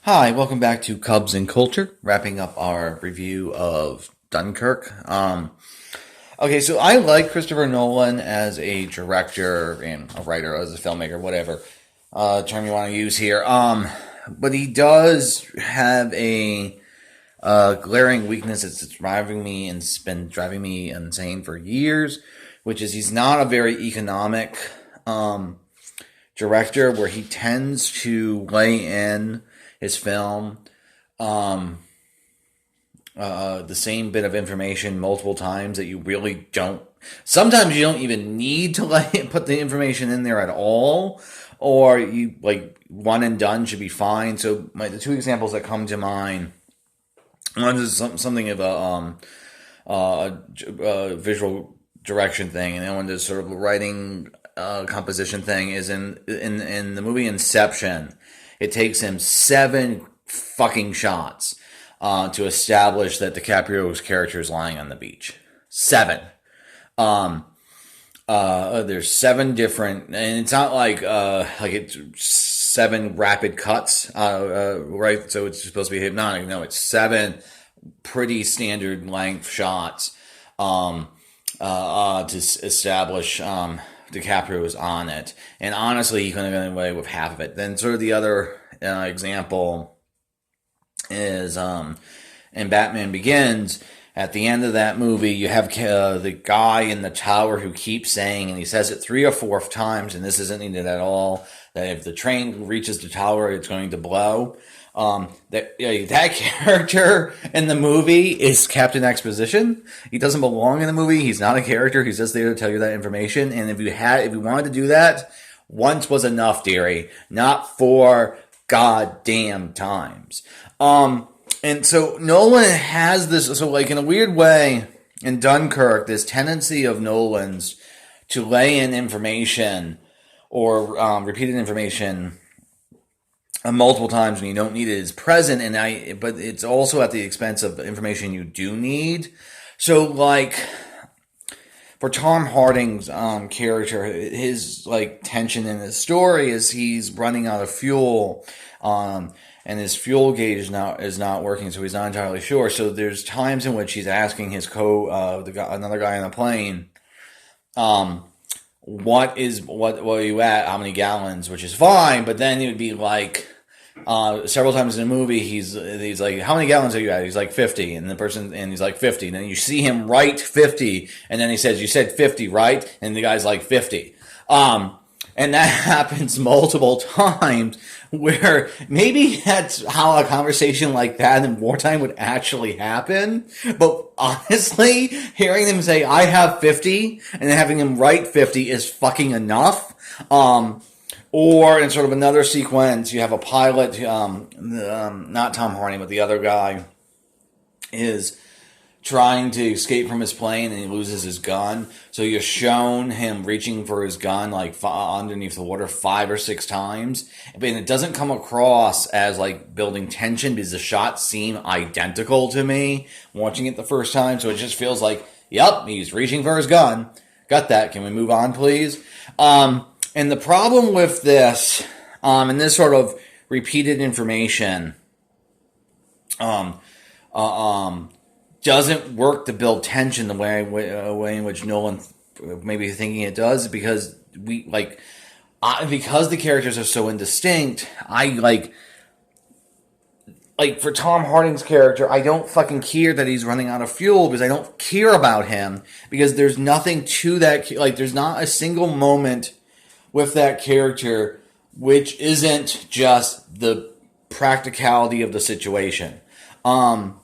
Hi, welcome back to Cubs and Culture, wrapping up our review of Dunkirk. Okay, so I like Christopher Nolan as a director and a writer, as a filmmaker, whatever term you want to use here. But he does have a glaring weakness that's driving me and it's been driving me insane for years, which is he's not a very economic director where he tends to lay in his film the same bit of information multiple times that you really don't. Sometimes you don't even need to put the information in there at all, or you like one and done should be fine. So the two examples that come to mind, one is something of a visual direction thing, and the other one is sort of a writing composition thing. Is in the movie Inception. It takes him 7 fucking shots to establish that DiCaprio's character is lying on the beach. 7. There's 7 different, and it's not like it's 7 rapid cuts, right? So it's supposed to be hypnotic. No, it's 7 pretty standard length shots to establish DiCaprio was on it. And honestly, he couldn't have gotten away with half of it. Then sort of the other example is in Batman Begins. At the end of that movie, you have the guy in the tower who keeps saying, and he says it 3 or 4 times, and this isn't needed at all, that if the train reaches the tower, it's going to blow. That character in the movie is Captain Exposition. He doesn't belong in the movie. He's not a character. He's just there to tell you that information. And if you wanted to do that, once was enough, dearie. Not 4 goddamn times. And so Nolan has this, so like in a weird way, in Dunkirk, this tendency of Nolan's to lay in information or repeated information multiple times when you don't need it is present, but it's also at the expense of information you do need. So like for Tom Hardy's character, his like tension in the story is he's running out of fuel, and his fuel gauge is not working, so he's not entirely sure. So there's times in which he's asking his another guy on the plane, what are you at? How many gallons? Which is fine, but then it would be like several times in the movie he's like, how many gallons are you at? He's like 50, and he's like 50, and then you see him write 50, and then he says, you said 50, right? And the guy's like 50. And that happens multiple times where maybe that's how a conversation like that in wartime would actually happen. But honestly, hearing them say, I have 50, and then having him write 50 is fucking enough. Or in sort of another sequence, you have a pilot, not Tom Hardy, but the other guy, is trying to escape from his plane and he loses his gun. So you're shown him reaching for his gun like underneath the water 5 or 6 times. But it doesn't come across as like building tension because the shots seem identical to me watching it the first time. So it just feels like, yep, he's reaching for his gun. Got that. Can we move on, please? And the problem with this, and this sort of repeated information, doesn't work to build tension the way in which Nolan maybe thinking it does, because because the characters are so indistinct. I like for Tom Hardy's character, I don't fucking care that he's running out of fuel because I don't care about him because there's nothing to that. Like there's not a single moment with that character which isn't just the practicality of the situation. So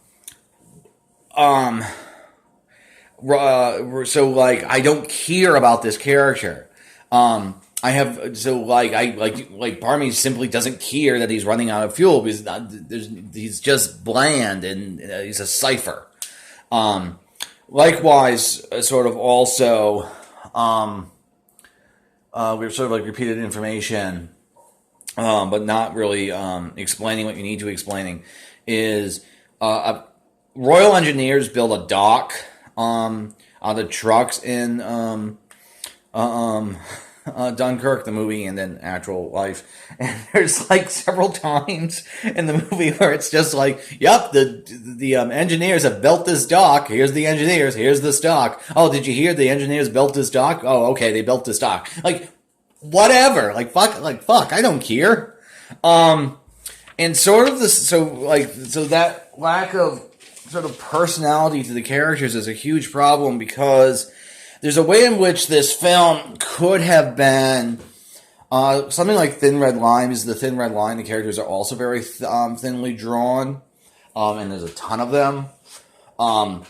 like I don't care about this character. I have so like part of me simply doesn't care that he's running out of fuel because he's just bland and he's a cipher. Likewise, sort of also, we've sort of like repeated information, but not really explaining what you need to explaining is Royal Engineers build a dock out of trucks in Dunkirk, the movie, and then actual life. And there's like several times in the movie where it's just like, "Yep, the engineers have built this dock. Here's the engineers. Here's this dock. Oh, did you hear the engineers built this dock? Oh, okay, they built this dock. Like, whatever. Like fuck. I don't care." And sort of this, so that lack of sort of personality to the characters is a huge problem, because there's a way in which this film could have been something like Thin Red Line. Is the Thin Red Line, the characters are also very thinly drawn, and there's a ton of them. But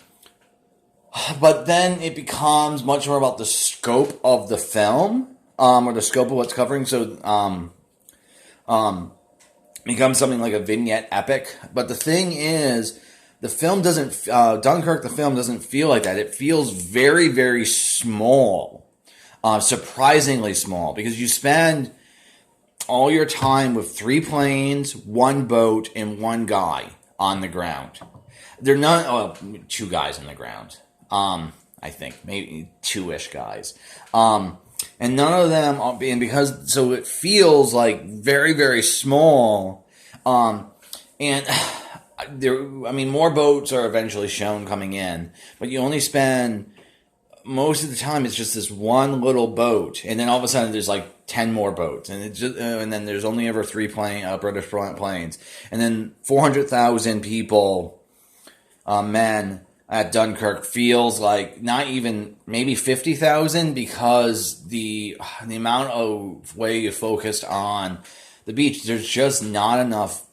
then it becomes much more about the scope of the film, or the scope of what's covering. So becomes something like a vignette epic. But the thing is, the film doesn't, Dunkirk, the film doesn't feel like that. It feels very, very small, surprisingly small, because you spend all your time with 3 planes, 1 boat, and 1 guy on the ground. They're not, 2 guys on the ground. I think maybe 2-ish guys. And none of them, and because, so it feels like very, very small. And there, I mean, more boats are eventually shown coming in, but you only spend, most of the time, it's just this one little boat, and then all of a sudden there's like 10 more boats, and it's just, and then there's only ever 3 British planes, and then 400,000 people, men at Dunkirk feels like not even maybe 50,000, because the amount of way you focused on the beach, there's just not enough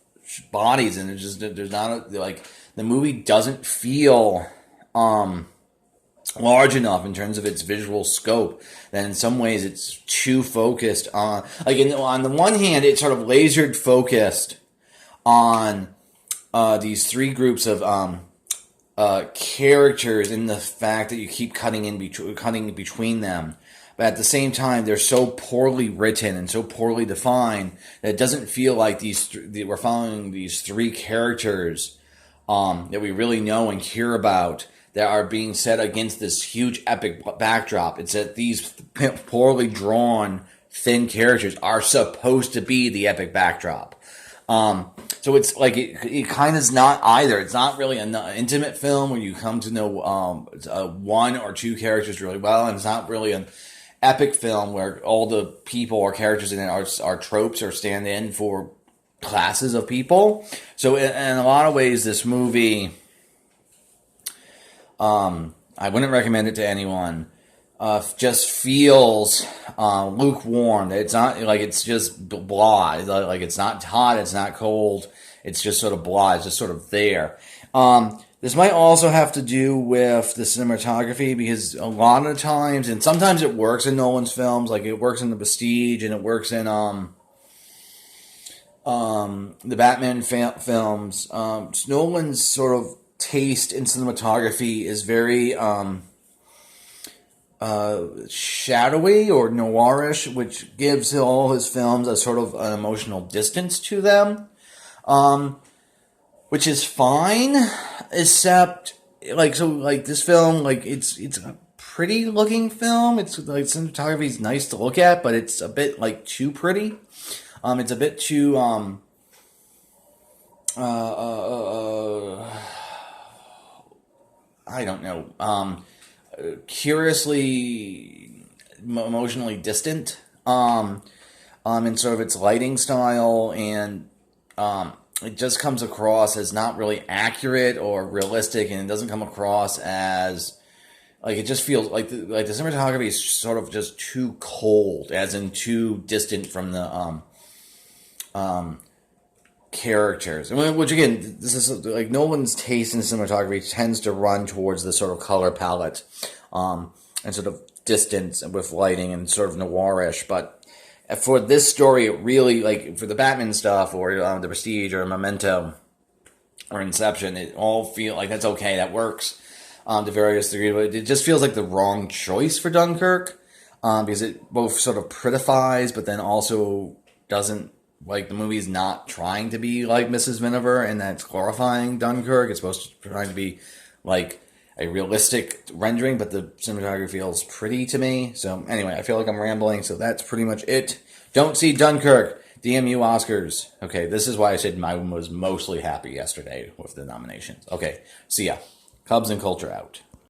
bodies, and there's not like, the movie doesn't feel large enough in terms of its visual scope. That in some ways it's too focused on, like, on the one hand, it's sort of lasered focused on these 3 groups of characters, in the fact that you keep cutting between them. But at the same time, they're so poorly written and so poorly defined that it doesn't feel like we're following these 3 characters that we really know and care about, that are being set against this huge epic backdrop. It's that these poorly drawn, thin characters are supposed to be the epic backdrop. So it's like, it kind of is not either. It's not really an intimate film where you come to know 1 or 2 characters really well, and it's not really an epic film where all the people or characters in it are tropes or stand in for classes of people. So in a lot of ways, this movie, I wouldn't recommend it to anyone. Just feels lukewarm. It's not like, it's just blah. Like, it's not hot, it's not cold. It's just sort of blah. It's just sort of there. This might also have to do with the cinematography, because a lot of times, and sometimes it works in Nolan's films, like it works in The Prestige, and it works in the Batman films. Nolan's sort of taste in cinematography is very shadowy or noirish, which gives all his films a sort of an emotional distance to them, which is fine, except like, so like this film, like it's a pretty looking film. It's like, cinematography is nice to look at, but it's a bit like too pretty. It's a bit too I don't know, curiously emotionally distant, in sort of its lighting style, and it just comes across as not really accurate or realistic, and it doesn't come across as, like, it just feels like the cinematography is sort of just too cold, as in too distant from the characters. Which, again, this is like Nolan's taste in cinematography tends to run towards the sort of color palette, and sort of distance with lighting and sort of noirish. But for this story, it really, like for the Batman stuff, or The Prestige, or Memento, or Inception, it all feel like that's okay, that works to various degrees. But it just feels like the wrong choice for Dunkirk, because it both sort of prettifies, but then also doesn't, like, the movie's not trying to be like Mrs. Miniver, and that's glorifying Dunkirk. It's supposed to try to be like a realistic rendering, but the cinematography feels pretty to me. So anyway, I feel like I'm rambling, so that's pretty much it. Don't see Dunkirk. DMU Oscars. Okay, this is why I said I was mostly happy yesterday with the nominations. Okay, see ya. Cubs and Culture out.